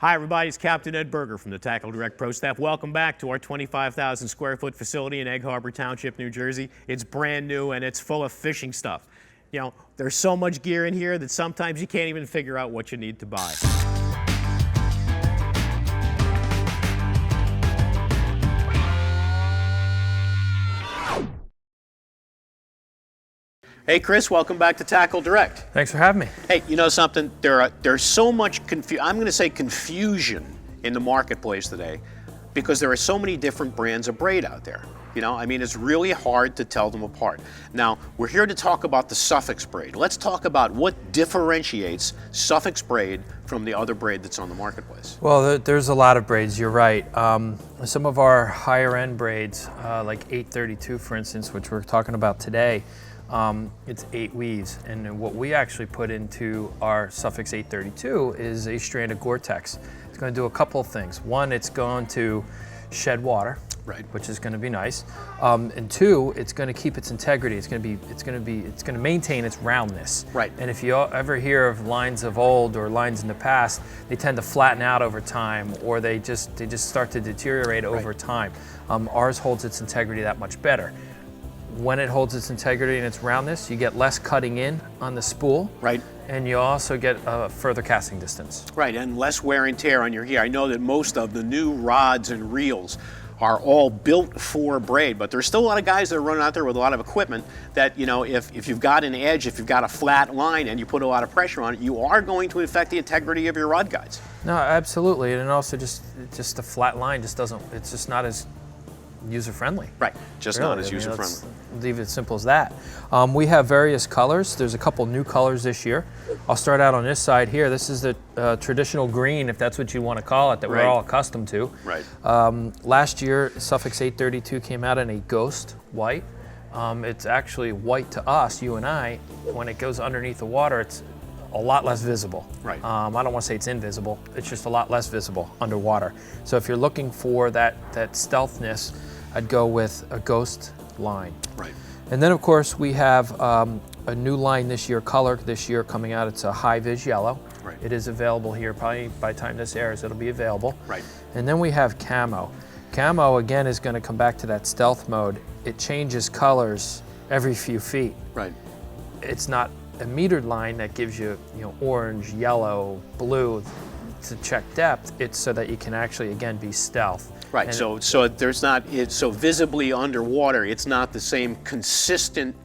Hi everybody, it's Captain Ed Berger from the TackleDirect Pro Staff. Welcome back to our 25,000 square foot facility in Egg Harbor Township, New Jersey. It's brand new and it's full of fishing stuff. You know, there's so much gear in here that sometimes you can't even figure out what you need to buy. Hey Chris, welcome back to TackleDirect. Thanks for having me. Hey, you know something? There's so much I'm going to say confusion in the marketplace today because there are so many different brands of braid out there. You know, I mean, it's really hard to tell them apart. Now, we're here to talk about the Suffix braid. Let's talk about what differentiates Suffix braid from the other braid that's on the marketplace. Well, there's a lot of braids, you're right. Some of our higher end braids, like 832 for instance, which we're talking about today, it's 8 weaves, and what we actually put into our Suffix 832 is a strand of Gore-Tex. It's going to do a couple of things. One, it's going to shed water, right, which is going to be nice, and two, it's going to keep its integrity. It's going to maintain its roundness. Right. And if you ever hear of lines of old or lines in the past, they tend to flatten out over time, or they just start to deteriorate over time. Ours holds its integrity that much better. When it holds its integrity and its roundness, you get less cutting in on the spool. Right. And you also get a further casting distance. Right, and less wear and tear on your gear. I know that most of the new rods and reels are all built for braid, but there's still a lot of guys that are running out there with a lot of equipment that, you know, if you've got an edge, if you've got a flat line and you put a lot of pressure on it, you are going to affect the integrity of your rod guides. No, absolutely, and also just a flat line just doesn't, it's just not as user-friendly. Right, just really, not as user-friendly. Leave it as simple as that. We have various colors. There's a couple new colors this year. I'll start out on this side here. This is the traditional green, if that's what you want to call it, that we're all accustomed to. Right. Last year, Suffix 832 came out in a ghost white. It's actually white to us, you and I. When it goes underneath the water, it's a lot less visible. Right. I don't want to say it's invisible. It's just a lot less visible underwater. So if you're looking for that stealthness, I'd go with a ghost line. Right. And then of course we have a new line this year, color this year coming out. It's a high Vis Yellow. Right. It is available here. Probably by the time this airs, it'll be available. Right. And then we have Camo. Camo again is going to come back to that stealth mode. It changes colors every few feet. Right. It's not a metered line that gives you, orange, yellow, blue to check depth. It's so that you can actually again be stealth. Right. And so there's not, so visibly underwater, it's not the same consistent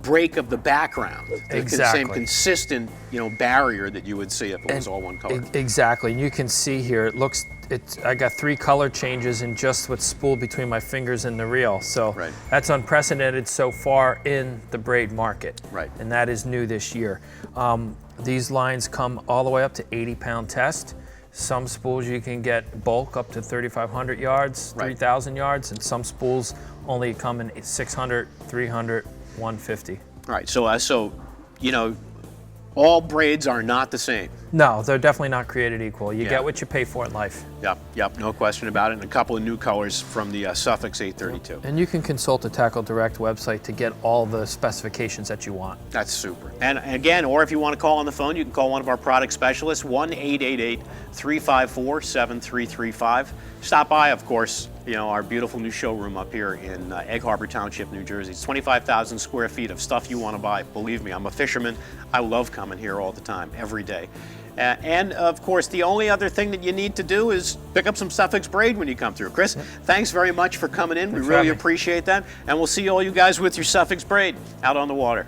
break of the background. Exactly. The same consistent, barrier that you would see if it was all one color. Exactly. And you can see here, I got 3 color changes in just what's spooled between my fingers and the reel. So that's unprecedented so far in the braid market. Right. And that is new this year. These lines come all the way up to 80-pound test. Some spools you can get bulk up to 3,500 yards, 3,000 yards, and some spools only come in 600, 300, 150. All right, so all braids are not the same. No, they're definitely not created equal. You get what you pay for in life. Yep, no question about it. And a couple of new colors from the Suffix 832. And you can consult the TackleDirect website to get all the specifications that you want. That's super. And again, or if you want to call on the phone, you can call one of our product specialists, 1-888-354-7335. Stop by, of course, our beautiful new showroom up here in Egg Harbor Township, New Jersey. It's 25,000 square feet of stuff you want to buy. Believe me, I'm a fisherman. I love coming here all the time, every day. And of course, the only other thing that you need to do is pick up some Suffix braid when you come through. Chris, thanks very much for coming in. We really appreciate that. And we'll see all you guys with your Suffix braid out on the water.